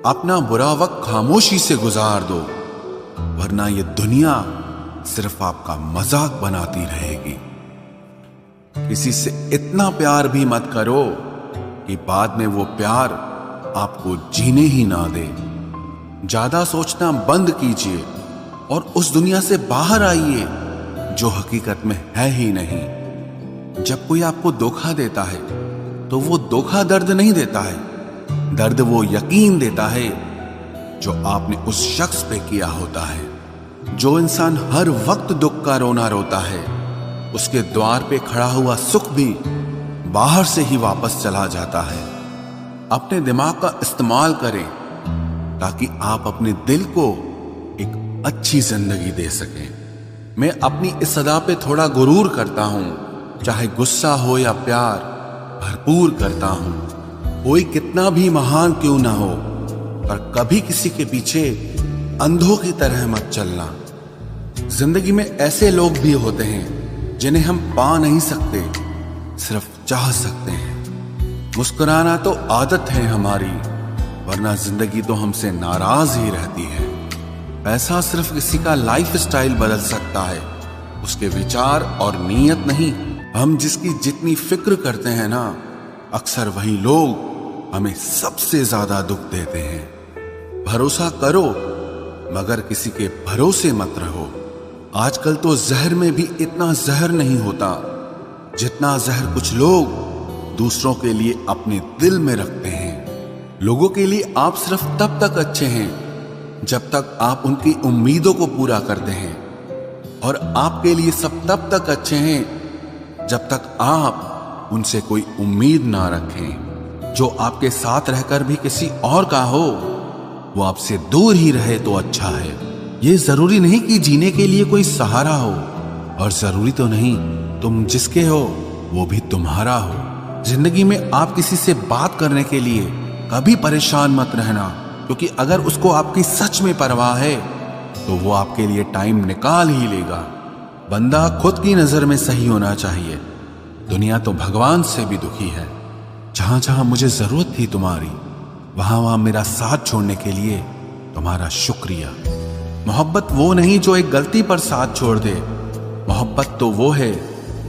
अपना बुरा वक्त खामोशी से गुजार दो, वरना ये दुनिया सिर्फ आपका मजाक बनाती रहेगी। किसी से इतना प्यार भी मत करो कि बाद में वो प्यार आपको जीने ही ना दे। ज्यादा सोचना बंद कीजिए और उस दुनिया से बाहर आइए जो हकीकत में है ही नहीं। जब कोई आपको धोखा देता है तो वो धोखा दर्द नहीं देता है, दर्द वो यकीन देता है जो आपने उस शख्स पे किया होता है। जो इंसान हर वक्त दुख का रोना रोता है, उसके द्वार पे खड़ा हुआ सुख भी बाहर से ही वापस चला जाता है। अपने दिमाग का इस्तेमाल करें ताकि आप अपने दिल को एक अच्छी जिंदगी दे सकें। मैं अपनी इस सदा पे थोड़ा गुरूर करता हूं, चाहे गुस्सा हो या प्यार भरपूर करता हूं। कोई कितना भी महान क्यों ना हो, पर कभी किसी के पीछे अंधों की तरह मत चलना। जिंदगी में ऐसे लोग भी होते हैं जिन्हें हम पा नहीं सकते, सिर्फ चाह सकते हैं। मुस्कुराना तो आदत है हमारी, वरना जिंदगी तो हमसे नाराज ही रहती है। पैसा सिर्फ किसी का लाइफ स्टाइल बदल सकता है, उसके विचार और नीयत नहीं। हम जिसकी जितनी फिक्र करते हैं ना, अक्सर वही लोग हमें सबसे ज्यादा दुख देते हैं। भरोसा करो मगर किसी के भरोसे मत रहो। आजकल तो जहर में भी इतना जहर नहीं होता जितना जहर कुछ लोग दूसरों के लिए अपने दिल में रखते हैं। लोगों के लिए आप सिर्फ तब तक अच्छे हैं जब तक आप उनकी उम्मीदों को पूरा करते हैं, और आपके लिए सब तब तक अच्छे हैं जब तक आप उनसे कोई उम्मीद ना रखें। जो आपके साथ रहकर भी किसी और का हो, वो आपसे दूर ही रहे तो अच्छा है। ये जरूरी नहीं कि जीने के लिए कोई सहारा हो, और जरूरी तो नहीं तुम जिसके हो वो भी तुम्हारा हो। जिंदगी में आप किसी से बात करने के लिए कभी परेशान मत रहना, क्योंकि अगर उसको आपकी सच में परवाह है तो वो आपके लिए टाइम निकाल ही लेगा। बंदा खुद की नजर में सही होना चाहिए, दुनिया तो भगवान से भी दुखी है। जहां जहां मुझे जरूरत थी तुम्हारी, वहां वहां मेरा साथ छोड़ने के लिए तुम्हारा शुक्रिया। मोहब्बत वो नहीं जो एक गलती पर साथ छोड़ दे, मोहब्बत तो वो है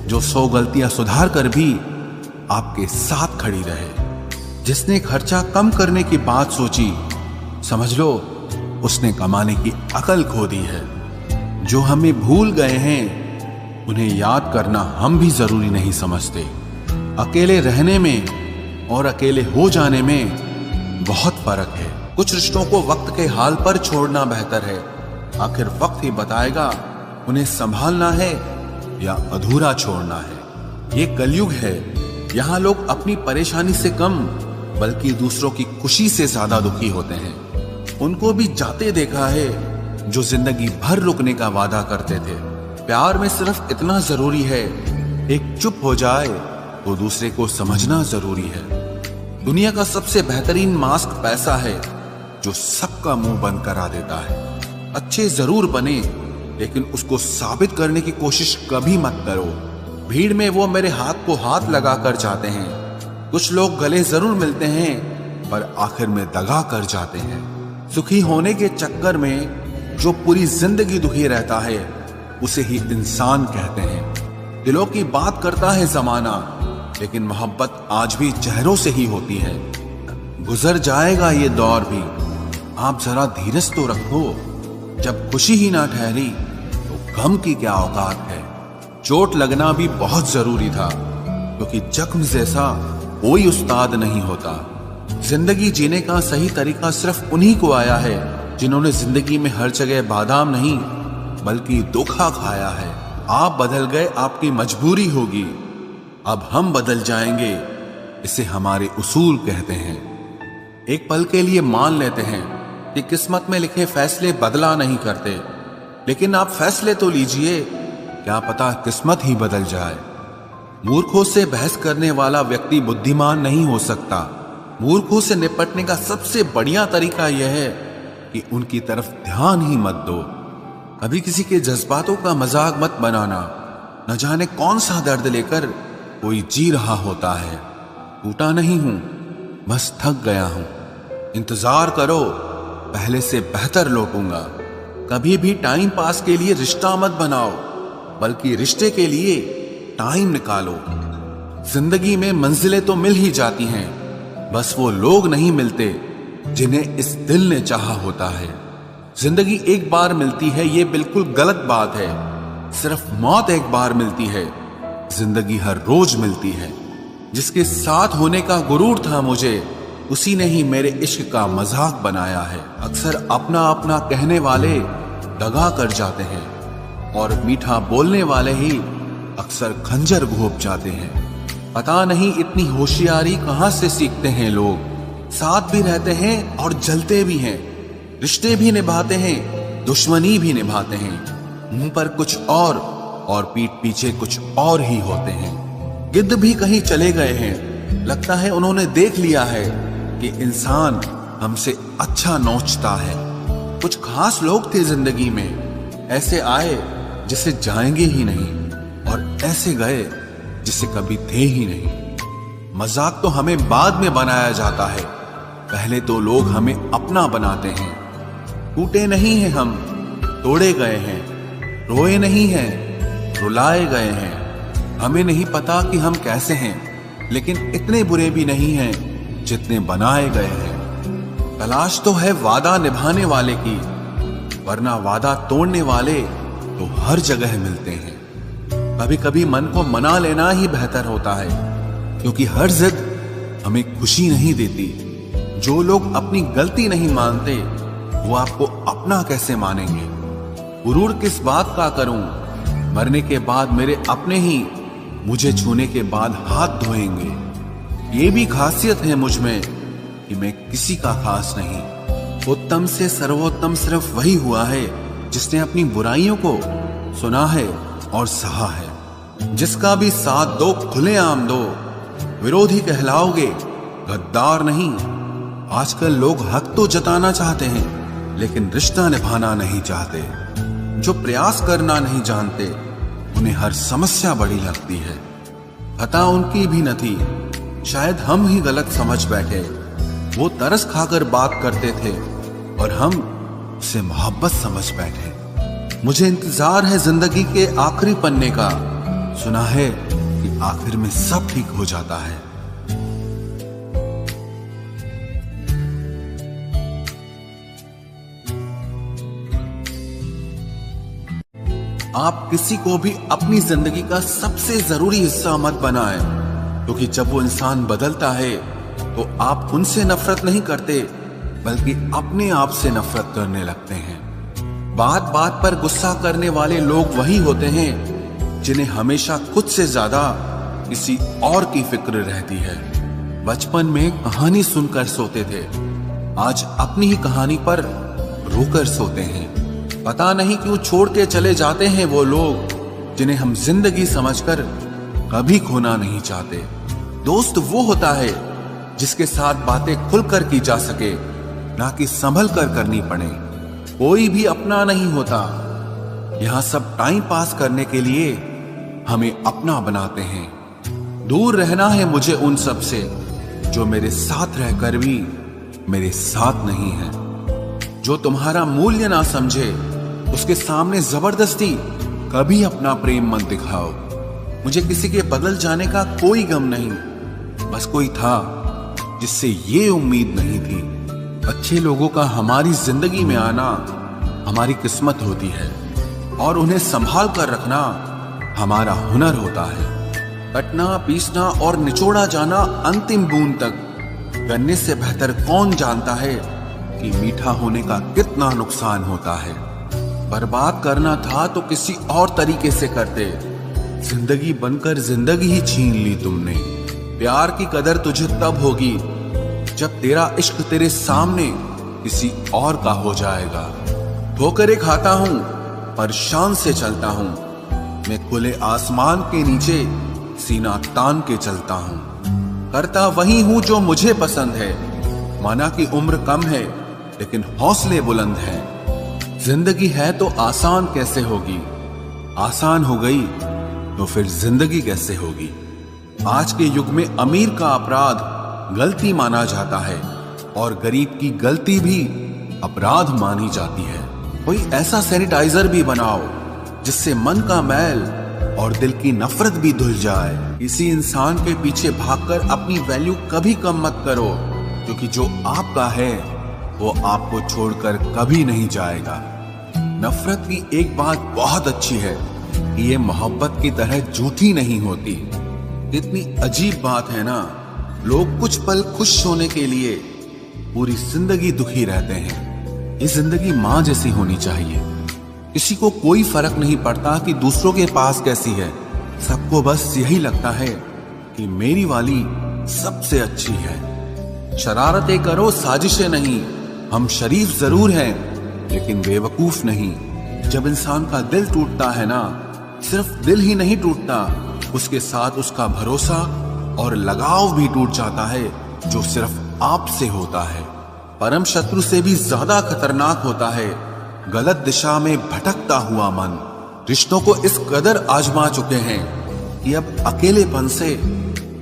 जो 100 गलतियां सुधार कर भी आपके साथ खड़ी रहे। जिसने खर्चा कम करने की बात सोची, समझ लो उसने कमाने की अकल खो दी है। जो हमें भूल गए हैं उन्हें याद करना हम भी जरूरी नहीं समझते। अकेले रहने में और अकेले हो जाने में बहुत फर्क है। कुछ रिश्तों को वक्त के हाल पर छोड़ना बेहतर है। आखिर वक्त ही बताएगा उन्हें संभालना है या अधूरा छोड़ना है। ये कलयुग है, यहाँ लोग अपनी परेशानी से कम बल्कि दूसरों की खुशी से ज्यादा दुखी होते हैं। उनको भी जाते देखा है जो जिंदगी भर रुकने का वादा करते थे। प्यार में सिर्फ इतना जरूरी है, एक चुप हो जाए तो दूसरे को समझना जरूरी है। दुनिया का सबसे बेहतरीन मास्क पैसा है जो सबका मुंह बंद करा देता है। अच्छे जरूर बने, लेकिन उसको साबित करने की कोशिश कभी मत करो। भीड़ में वो मेरे हाथ को हाथ लगा कर जाते हैं। कुछ लोग गले जरूर मिलते हैं पर आखिर में दगा कर जाते हैं। सुखी होने के चक्कर में जो पूरी जिंदगी दुखी रहता है उसे ही इंसान कहते हैं। दिलों की बात करता है जमाना, लेकिन मोहब्बत आज भी चेहरों से ही होती है। गुजर जाएगा ये दौर भी, आप जरा धीरज तो रखो। जब खुशी ही ना ठहरी तो गम की क्या औकात है। चोट लगना भी बहुत जरूरी था, क्योंकि जख्म जैसा कोई उस्ताद नहीं होता। जिंदगी जीने का सही तरीका सिर्फ उन्हीं को आया है जिन्होंने जिंदगी में हर जगह बादाम नहीं बल्कि धोखा खाया है। आप बदल गए, आपकी मजबूरी होगी, अब हम बदल जाएंगे, इसे हमारे उसूल कहते हैं। एक पल के लिए मान लेते हैं कि किस्मत में लिखे फैसले बदला नहीं करते, लेकिन आप फैसले तो लीजिए, क्या पता किस्मत ही बदल जाए। मूर्खों से बहस करने वाला व्यक्ति बुद्धिमान नहीं हो सकता। मूर्खों से निपटने का सबसे बढ़िया तरीका यह है कि उनकी तरफ ध्यान ही मत दो। कभी किसी के जज्बातों का मजाक मत बनाना। न जाने कौन सा दर्द लेकर कोई जी रहा होता है। टूटा नहीं हूं, बस थक गया हूं। इंतजार करो, पहले से बेहतर लौटूंगा। कभी भी टाइम पास के लिए रिश्ता मत बनाओ, बल्कि रिश्ते के लिए टाइम निकालो। जिंदगी में मंजिलें तो मिल ही जाती हैं, बस वो लोग नहीं मिलते जिन्हें इस दिल ने चाहा होता है। जिंदगी एक बार मिलती है, ये बिल्कुल गलत बात है। सिर्फ मौत एक बार मिलती है, जिंदगी हर रोज मिलती है। जिसके साथ होने का गुरूर था मुझे, उसी ने ही मेरे इश्क का मजाक बनाया है। अक्सर अपना अपना कहने वाले दगा कर जाते हैं, और मीठा बोलने वाले ही अक्सर खंजर घोंप जाते हैं। पता नहीं इतनी होशियारी कहां से सीखते हैं लोग। साथ भी रहते हैं और जलते भी हैं, रिश्ते भी निभाते हैं, दुश्मनी भी निभाते हैं। मुंह पर कुछ और पीठ पीछे कुछ और ही होते हैं। गिद्ध भी कहीं चले गए हैं, लगता है उन्होंने देख लिया है कि इंसान हमसे अच्छा नोचता है। कुछ खास लोग थे जिंदगी में, ऐसे आए जिसे जाएंगे ही नहीं, और ऐसे गए जिसे कभी थे ही नहीं। मजाक तो हमें बाद में बनाया जाता है, पहले तो लोग हमें अपना बनाते हैं। टूटे नहीं हैं हम, तोड़े गए हैं। रोए नहीं हैं, रुलाए गए हैं। हमें नहीं पता कि हम कैसे हैं, लेकिन इतने बुरे भी नहीं हैं जितने बनाए गए हैं। तलाश तो है वादा निभाने वाले की, वरना वादा तोड़ने वाले तो हर जगह मिलते हैं। कभी कभी मन को मना लेना ही बेहतर होता है, क्योंकि हर जिद हमें खुशी नहीं देती। जो लोग अपनी गलती नहीं मानते, वो आपको अपना कैसे मानेंगे। गुरूर किस बात का करूं, मरने के बाद मेरे अपने ही मुझे छूने के बाद हाथ धोएंगे। ये भी खासियत है मुझ में कि मैं किसी का खास नहीं। उत्तम से सर्वोत्तम सिर्फ वही हुआ है जिसने अपनी बुराइयों को सुना है और सहा है। जिसका भी साथ दो खुलेआम दो, विरोधी कहलाओगे, गद्दार नहीं। आजकल लोग हक तो जताना चाहते हैं, लेकिन रिश्ता निभाना नहीं चाहते। जो प्रयास करना नहीं जानते, उन्हें हर समस्या बड़ी लगती है। खता उनकी भी न थी, शायद हम ही गलत समझ बैठे। वो तरस खाकर बात करते थे और हम उसे मोहब्बत समझ बैठे। मुझे इंतजार है जिंदगी के आखिरी पन्ने का। सुना है कि आखिर में सब ठीक हो जाता है। आप किसी को भी अपनी जिंदगी का सबसे जरूरी हिस्सा मत बनाएं, क्योंकि जब वो इंसान बदलता है तो आप उनसे नफरत नहीं करते, बल्कि अपने आप से नफरत करने लगते हैं। बात बात पर गुस्सा करने वाले लोग वही होते हैं जिन्हें हमेशा खुद से ज्यादा किसी और की फिक्र रहती है। बचपन में कहानी सुनकर सोते थे, आज अपनी ही कहानी पर रोकर सोते हैं। पता नहीं क्यों छोड़ के चले जाते हैं वो लोग जिन्हें हम जिंदगी समझकर कभी खोना नहीं चाहते। दोस्त वो होता है जिसके साथ बातें खुलकर की जा सके, ना कि संभल कर करनी पड़े। कोई भी अपना नहीं होता, यहां सब टाइम पास करने के लिए हमें अपना बनाते हैं। दूर रहना है मुझे उन सब से जो मेरे साथ रहकर भी मेरे साथ नहीं है। जो तुम्हारा मूल्य ना समझे, उसके सामने जबरदस्ती कभी अपना प्रेम मत दिखाओ। मुझे किसी के बदल जाने का कोई गम नहीं, बस कोई था जिससे ये उम्मीद नहीं थी। अच्छे लोगों का हमारी जिंदगी में आना हमारी किस्मत होती है, और उन्हें संभाल कर रखना हमारा हुनर होता है। कटना, पीसना और निचोड़ा जाना अंतिम बूंद तक करने से बेहतर कौन जानता है कि मीठा होने का कितना नुकसान होता है। बर्बाद करना था तो किसी और तरीके से करते। जिंदगी बनकर जिंदगी ही छीन ली तुमने। प्यार की कदर तुझे तब होगी जब तेरा इश्क तेरे सामने किसी और का हो जाएगा। ठोकरें खाता हूं पर शान से चलता हूं, मैं खुले आसमान के नीचे सीना तान के चलता हूं। करता वही हूं जो मुझे पसंद है, माना कि उम्र कम है लेकिन हौसले बुलंद हैं। जिंदगी है तो आसान कैसे होगी, आसान हो गई तो फिर जिंदगी कैसे होगी। आज के युग में अमीर का अपराध गलती माना जाता है, और गरीब की गलती भी अपराध मानी जाती है। कोई ऐसा सैनिटाइजर भी बनाओ जिससे मन का मैल और दिल की नफरत भी धुल जाए। किसी इंसान के पीछे भागकर अपनी वैल्यू कभी कम मत करो, क्योंकि जो आपका है वो आपको छोड़कर कभी नहीं जाएगा। नफरत की एक बात बहुत अच्छी है कि ये मोहब्बत की तरह झूठी नहीं होती। कितनी अजीब बात है ना, लोग कुछ पल खुश होने के लिए पूरी जिंदगी दुखी रहते हैं। ये जिंदगी माँ जैसी होनी चाहिए। किसी को कोई फर्क नहीं पड़ता कि दूसरों के पास कैसी है, सबको बस यही लगता है कि मेरी वाली सबसे अच्छी है। शरारतें करो, साजिशें नहीं। हम शरीफ जरूर हैं लेकिन बेवकूफ नहीं। जब इंसान का दिल टूटता है ना, सिर्फ दिल ही नहीं टूटता, उसके साथ उसका भरोसा और लगाव भी टूट जाता है, जो सिर्फ आपसे होता है। परम शत्रु से भी ज्यादा खतरनाक होता है गलत दिशा में भटकता हुआ मन। रिश्तों को इस कदर आजमा चुके हैं कि अब अकेलेपन से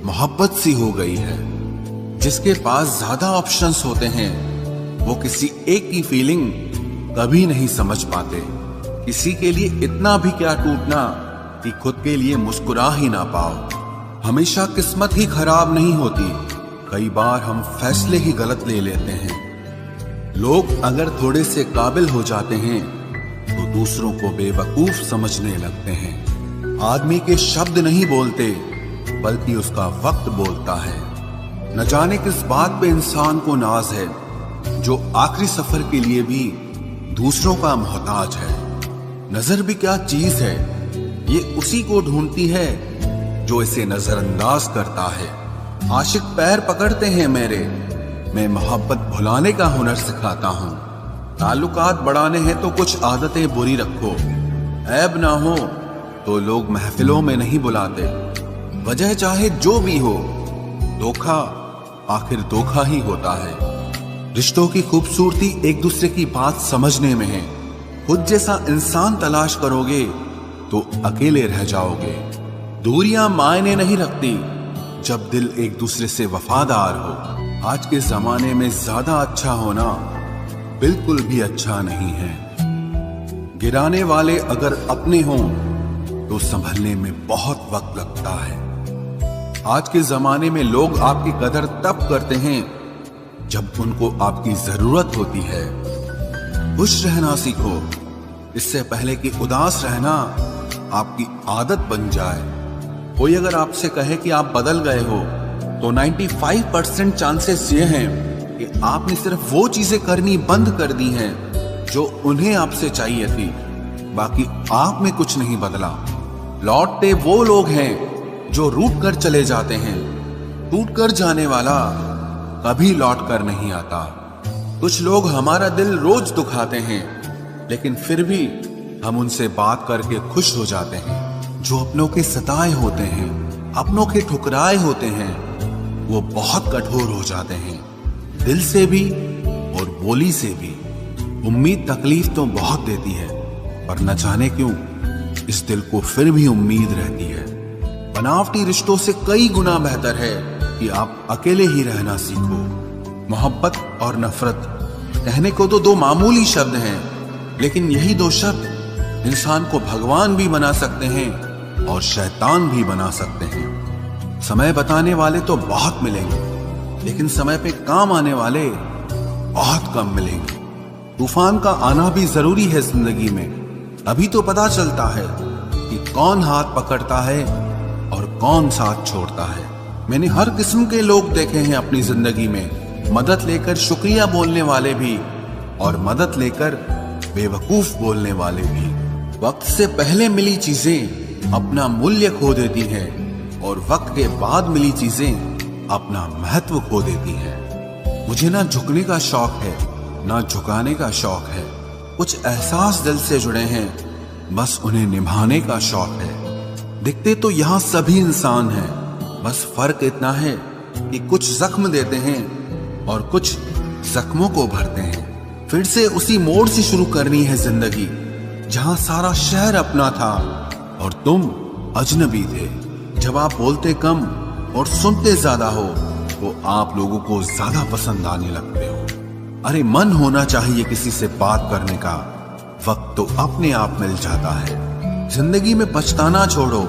मोहब्बत सी हो गई है। जिसके पास ज्यादा ऑप्शंस होते हैं वो किसी एक की फीलिंग कभी नहीं समझ पाते। किसी के लिए इतना भी क्या टूटना कि खुद के लिए मुस्कुरा ही ना पाओ। हमेशा किस्मत ही खराब नहीं होती, कई बार हम फैसले ही गलत ले लेते हैं। लोग अगर थोड़े से काबिल हो जाते हैं तो दूसरों को बेवकूफ समझने लगते हैं। आदमी के शब्द नहीं बोलते बल्कि उसका वक्त बोलता है। न जाने किस बात पे इंसान को नाज है, जो आखिरी सफर के लिए भी दूसरों का मोहताज है। नजर भी क्या चीज है, ये उसी को ढूंढती है जो इसे नजरअंदाज करता है। आशिक पैर पकड़ते हैं मेरे, मैं मोहब्बत भुलाने का हुनर सिखाता हूँ। ताल्लुकात बढ़ाने हैं तो कुछ आदतें बुरी रखो। ऐब ना हो तो लोग महफिलों में नहीं बुलाते। वजह चाहे जो भी हो, धोखा आखिर धोखा ही होता है। रिश्तों की खूबसूरती एक दूसरे की बात समझने में है। खुद जैसा इंसान तलाश करोगे तो अकेले रह जाओगे। दूरियां मायने नहीं रखती जब दिल एक दूसरे से वफादार हो। आज के जमाने में ज्यादा अच्छा होना बिल्कुल भी अच्छा नहीं है। गिराने वाले अगर अपने हों तो संभलने में बहुत वक्त लगता है। आज के जमाने में लोग आपकी कदर तब करते हैं जब उनको आपकी जरूरत होती है। खुश रहना सीखो, इससे पहले कि उदास रहना आपकी आदत बन जाए। कोई अगर आपसे कहे कि आप बदल गए हो तो 95% चांसेस ये हैं कि आपने सिर्फ वो चीजें करनी बंद कर दी हैं जो उन्हें आपसे चाहिए थी। बाकी आप में कुछ नहीं बदला। लौटते वो लोग हैं जो रूठ कर चले जाते हैं। टूट कर जाने वाला कभी लौट कर नहीं आता। कुछ लोग हमारा दिल रोज दुखाते हैं, लेकिन फिर भी हम उनसे बात करके खुश हो जाते हैं। जो अपनों के सताए होते हैं, अपनों के ठुकराए होते हैं, वो बहुत कठोर हो जाते हैं, दिल से भी और बोली से भी। उम्मीद तकलीफ तो बहुत देती है, पर न जाने क्यों इस दिल को फिर भी उम्मीद रहती है। बनावटी रिश्तों से कई गुना बेहतर है कि आप अकेले ही रहना सीखो। मोहब्बत और नफरत कहने को तो दो मामूली शब्द हैं, लेकिन यही दो शब्द इंसान को भगवान भी बना सकते हैं और शैतान भी बना सकते हैं। समय बताने वाले तो बहुत मिलेंगे, लेकिन समय पे काम आने वाले बहुत कम मिलेंगे। तूफान का आना भी जरूरी है जिंदगी में, अभी तो पता चलता है कि कौन हाथ पकड़ता है और कौन साथ छोड़ता है। मैंने हर किस्म के लोग देखे हैं अपनी जिंदगी में, मदद लेकर शुक्रिया बोलने वाले भी और मदद लेकर बेवकूफ बोलने वाले भी। वक्त से पहले मिली चीजें अपना मूल्य खो देती हैं और वक्त के बाद मिली चीजें अपना महत्व खो देती हैं। मुझे ना झुकने का शौक है ना झुकाने का शौक है। कुछ एहसास दिल से जुड़े हैं, बस उन्हें निभाने का शौक है। दिखते तो यहाँ सभी इंसान हैं, बस फर्क इतना है कि कुछ जख्म देते हैं और कुछ जख्मों को भरते हैं। फिर से उसी मोड़ से शुरू करनी है जिंदगी, जहां सारा शहर अपना था और तुम अजनबी थे। जब आप बोलते कम और सुनते ज्यादा हो तो आप लोगों को ज्यादा पसंद आने लगते हो। अरे मन होना चाहिए किसी से बात करने का, वक्त तो अपने आप मिल जाता है। जिंदगी में पछताना छोड़ो,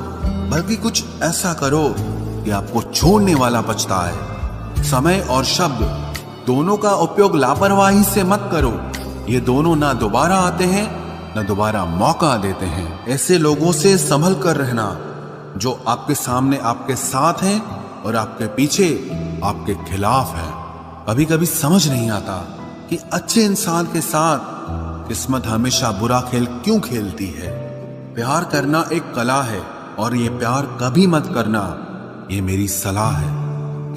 बल्कि कुछ ऐसा करो कि आपको छोड़ने वाला पछताए। समय और शब्द दोनों का उपयोग लापरवाही से मत करो। ये दोनों ना दोबारा आते हैं ना दोबारा मौका देते हैं। ऐसे लोगों से संभल कर रहना जो आपके सामने आपके साथ हैं और आपके पीछे आपके खिलाफ हैं। कभी कभी समझ नहीं आता कि अच्छे इंसान के साथ किस्मत हमेशा बुरा खेल क्यों खेलती है। प्यार करना एक कला है और ये प्यार कभी मत करना, ये मेरी सलाह है।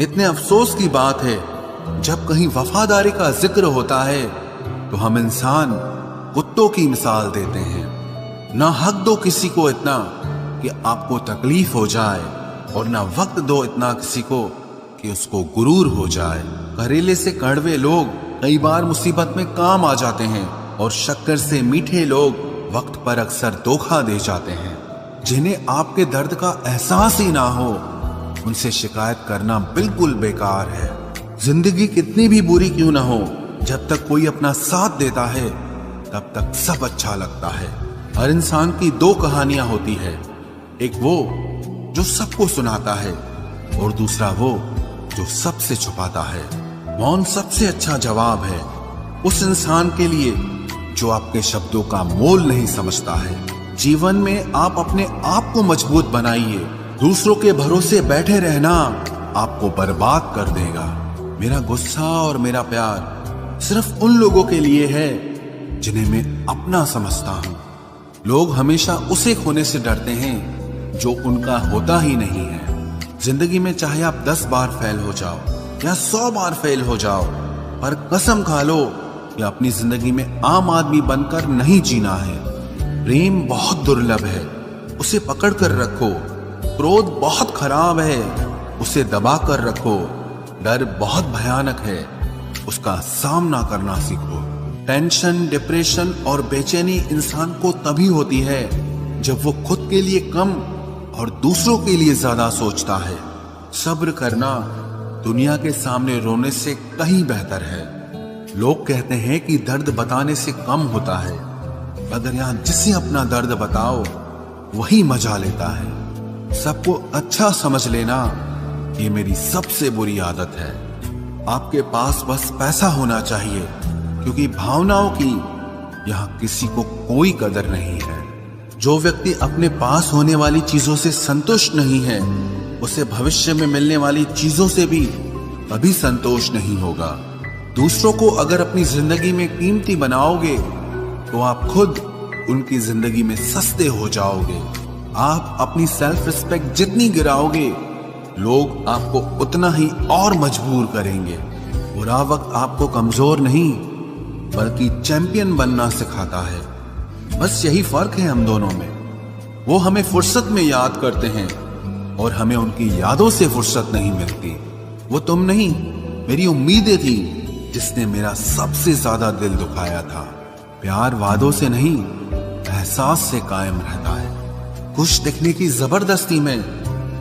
इतने अफसोस की बात है, जब कहीं वफादारी का जिक्र होता है तो हम इंसान कुत्तों की मिसाल देते हैं। ना हक दो किसी को इतना कि आपको तकलीफ हो जाए, और ना वक्त दो इतना किसी को कि उसको गुरूर हो जाए। करेले से कड़वे लोग कई बार मुसीबत में काम आ जाते हैं, और शक्कर से मीठे लोग वक्त पर अक्सर धोखा दे जाते हैं। जिन्हें आपके दर्द का एहसास ही ना हो, उनसे शिकायत करना बिल्कुल बेकार है। जिंदगी कितनी भी बुरी क्यों ना हो, जब तक कोई अपना साथ देता है तब तक सब अच्छा लगता है। हर इंसान की दो कहानियां होती है, एक वो जो सबको सुनाता है और दूसरा वो जो सबसे छुपाता है। मौन सबसे अच्छा जवाब है उस इंसान के लिए जो आपके शब्दों का मोल नहीं समझता है। जीवन में आप अपने आप को मजबूत बनाइए। दूसरों के भरोसे बैठे रहना आपको बर्बाद कर देगा। मेरा गुस्सा और मेरा प्यार सिर्फ उन लोगों के लिए है जिन्हें मैं अपना समझता हूं। लोग हमेशा उसे खोने से डरते हैं जो उनका होता ही नहीं है। जिंदगी में चाहे आप 10 बार फेल हो जाओ या 100 बार फेल हो जाओ, पर कसम खा लो कि अपनी जिंदगी में आम आदमी बनकर नहीं जीना है। प्रेम बहुत दुर्लभ है, उसे पकड़ कर रखो। क्रोध बहुत खराब है, उसे दबा कर रखो। डर बहुत भयानक है, उसका सामना करना सीखो। टेंशन, डिप्रेशन और बेचैनी इंसान को तभी होती है जब वो खुद के लिए कम और दूसरों के लिए ज्यादा सोचता है। सब्र करना दुनिया के सामने रोने से कहीं बेहतर है। लोग कहते हैं कि दर्द बताने से कम होता है, अगर यहां जिसे अपना दर्द बताओ वही मजा लेता है। सबको अच्छा समझ लेना ये मेरी सबसे बुरी आदत है। आपके पास बस पैसा होना चाहिए, क्योंकि भावनाओं की यहां किसी को कोई कदर नहीं है। जो व्यक्ति अपने पास होने वाली चीजों से संतुष्ट नहीं है, उसे भविष्य में मिलने वाली चीजों से भी कभी संतोष नहीं होगा। दूसरों को अगर अपनी जिंदगी में कीमती बनाओगे तो आप खुद उनकी जिंदगी में सस्ते हो जाओगे। आप अपनी सेल्फ रिस्पेक्ट जितनी गिराओगे, लोग आपको उतना ही और मजबूर करेंगे। बुरा वक्त आपको कमजोर नहीं बल्कि चैंपियन बनना सिखाता है। बस यही फर्क है हम दोनों में। वो हमें फुर्सत में याद करते हैं और हमें उनकी यादों से फुर्सत नहीं मिलती। वो तुम नहीं, मेरी उम्मीदें थी जिसने मेरा सबसे ज्यादा दिल दुखाया था। प्यार वादों से नहीं, एहसास से कायम रहता है। खुश दिखने की जबरदस्ती में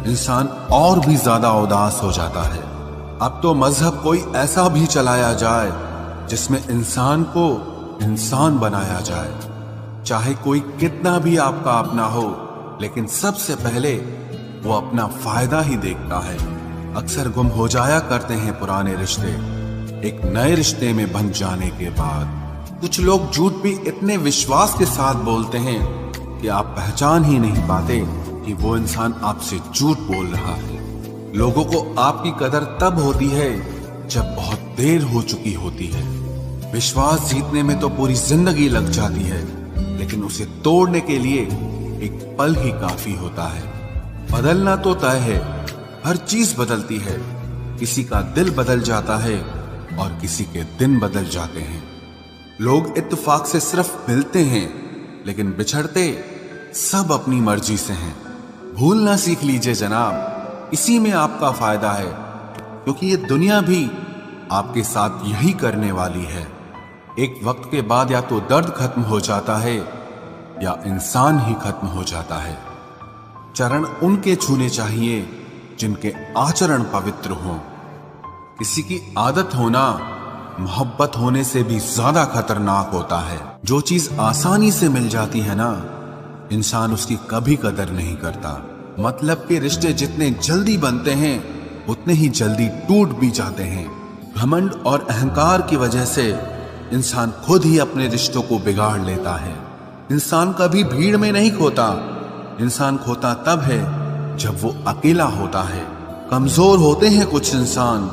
इंसान और भी ज्यादा उदास हो जाता है। अब तो मजहब कोई ऐसा भी चलाया जाए जिसमें इंसान को इंसान बनाया जाए। चाहे कोई कितना भी आपका अपना हो, लेकिन सबसे पहले वो अपना फायदा ही देखता है। अक्सर गुम हो जाया करते हैं पुराने रिश्ते एक नए रिश्ते में बन जाने के बाद। कुछ लोग झूठ भी इतने विश्वास के साथ बोलते हैं कि आप पहचान ही नहीं पाते कि वो इंसान आपसे झूठ बोल रहा है। लोगों को आपकी कदर तब होती है जब बहुत देर हो चुकी होती है। विश्वास जीतने में तो पूरी जिंदगी लग जाती है, लेकिन उसे तोड़ने के लिए एक पल ही काफी होता है। बदलना तो तय है, हर चीज बदलती है। किसी का दिल बदल जाता है और किसी के दिन बदल जाते हैं। लोग इत्तेफाक से सिर्फ मिलते हैं, लेकिन बिछड़ते सब अपनी मर्जी से हैं। भूलना सीख लीजिए जनाब, इसी में आपका फायदा है, क्योंकि ये दुनिया भी आपके साथ यही करने वाली है। एक वक्त के बाद या तो दर्द खत्म हो जाता है या इंसान ही खत्म हो जाता है। चरण उनके छूने चाहिए जिनके आचरण पवित्र हों। किसी की आदत होना मोहब्बत होने से भी ज्यादा खतरनाक होता है। जो चीज आसानी से मिल जाती है ना, इंसान उसकी कभी कदर नहीं करता। मतलब के रिश्ते जितने जल्दी बनते हैं उतने ही जल्दी टूट भी जाते हैं। घमंड और अहंकार की वजह से इंसान खुद ही अपने रिश्तों को बिगाड़ लेता है। इंसान कभी भीड़ में नहीं खोता, इंसान खोता तब है जब वो अकेला होता है। कमजोर होते हैं कुछ इंसान,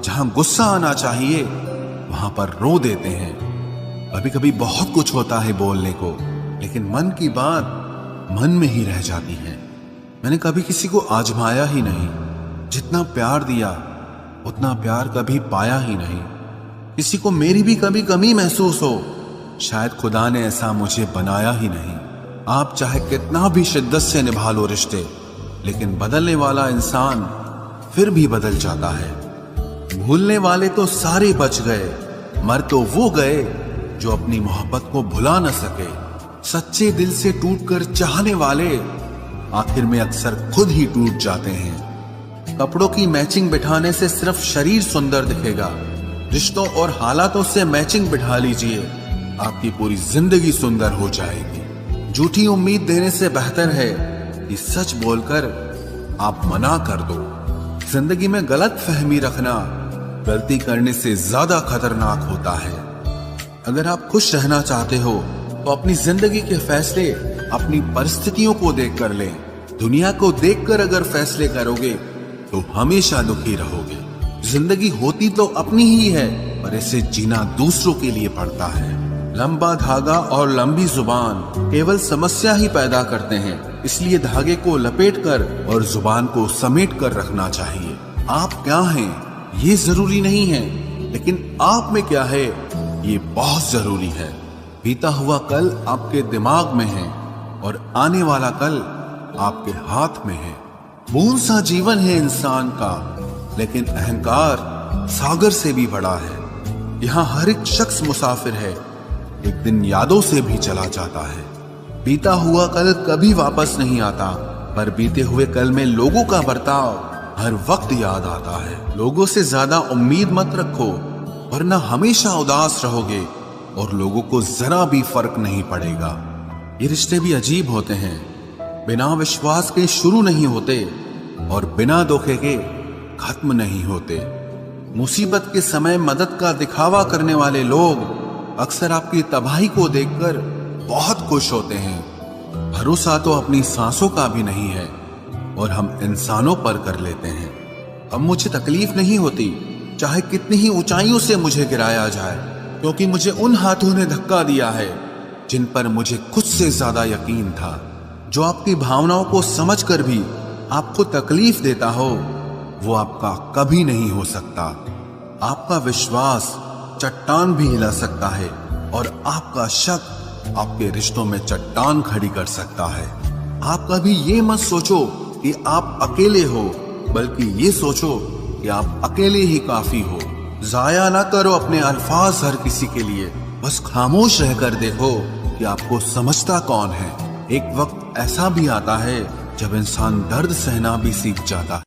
जहां गुस्सा आना चाहिए वहां पर रो देते हैं। कभी कभी बहुत कुछ होता है बोलने को, लेकिन मन की बात मन में ही रह जाती है। मैंने कभी किसी को आजमाया ही नहीं, जितना प्यार दिया उतना प्यार कभी पाया ही नहीं। किसी को मेरी भी कभी कमी महसूस हो, शायद खुदा ने ऐसा मुझे बनाया ही नहीं। आप चाहे कितना भी शिद्दत से निभा लो रिश्ते, लेकिन बदलने वाला इंसान फिर भी बदल जाता है। भूलने वाले तो सारे बच गए, मर तो वो गए जो अपनी मोहब्बत को भुला न सके। सच्चे दिल से टूटकर चाहने वाले आखिर में अक्सर खुद ही टूट जाते हैं। कपड़ों की मैचिंग बिठाने से सिर्फ शरीर सुंदर दिखेगा, रिश्तों और हालातों से मैचिंग बिठा लीजिए, आपकी पूरी जिंदगी सुंदर हो जाएगी। झूठी उम्मीद देने से बेहतर है कि सच बोलकर आप मना कर दो। जिंदगी में गलत फहमी रखना गलती करने से ज्यादा खतरनाक होता है। अगर आप खुश रहना चाहते हो तो अपनी जिंदगी के फैसले अपनी परिस्थितियों को देखकर लें। दुनिया को देखकर अगर फैसले करोगे तो हमेशा दुखी रहोगे। जिंदगी होती तो अपनी ही है, पर इसे जीना दूसरों के लिए पड़ता है। लंबा धागा और लंबी जुबान केवल समस्या ही पैदा करते हैं, इसलिए धागे को लपेटकर और जुबान को समेट कर रखना चाहिए। आप क्या हैं ये जरूरी नहीं है, लेकिन आप में क्या है ये बहुत जरूरी है। बीता हुआ कल आपके दिमाग में है और आने वाला कल आपके हाथ में है। बूंद सा जीवन है इंसान का, लेकिन अहंकार सागर से भी बड़ा है। यहाँ हर एक शख्स मुसाफिर है, एक दिन यादों से भी चला जाता है। बीता हुआ कल कभी वापस नहीं आता, पर बीते हुए कल में लोगों का बर्ताव हर वक्त याद आता है। लोगों से ज्यादा उम्मीद मत रखो, वरना हमेशा उदास रहोगे और लोगों को जरा भी फर्क नहीं पड़ेगा। ये रिश्ते भी अजीब होते हैं, बिना विश्वास के शुरू नहीं होते और बिना धोखे के खत्म नहीं होते। मुसीबत के समय मदद का दिखावा करने वाले लोग अक्सर आपकी तबाही को देखकर बहुत खुश होते हैं। भरोसा तो अपनी सांसों का भी नहीं है और हम इंसानों पर कर लेते हैं। अब मुझे तकलीफ नहीं होती, चाहे कितनी ही ऊंचाइयों से मुझे गिराया जाए, क्योंकि मुझे उन हाथों ने धक्का दिया है जिन पर मुझे खुद से ज्यादा यकीन था। जो आपकी भावनाओं को समझकर भी आपको तकलीफ देता हो, वो आपका कभी नहीं हो सकता। आपका विश्वास चट्टान भी हिला सकता है और आपका शक आपके रिश्तों में चट्टान खड़ी कर सकता है। आप कभी ये मत सोचो कि आप अकेले हो, बल्कि ये सोचो कि आप अकेले ही काफी हो। जाया ना करो अपने अल्फाज हर किसी के लिए, बस खामोश रहकर देखो कि आपको समझता कौन है। एक वक्त ऐसा भी आता है जब इंसान दर्द सहना भी सीख जाता है।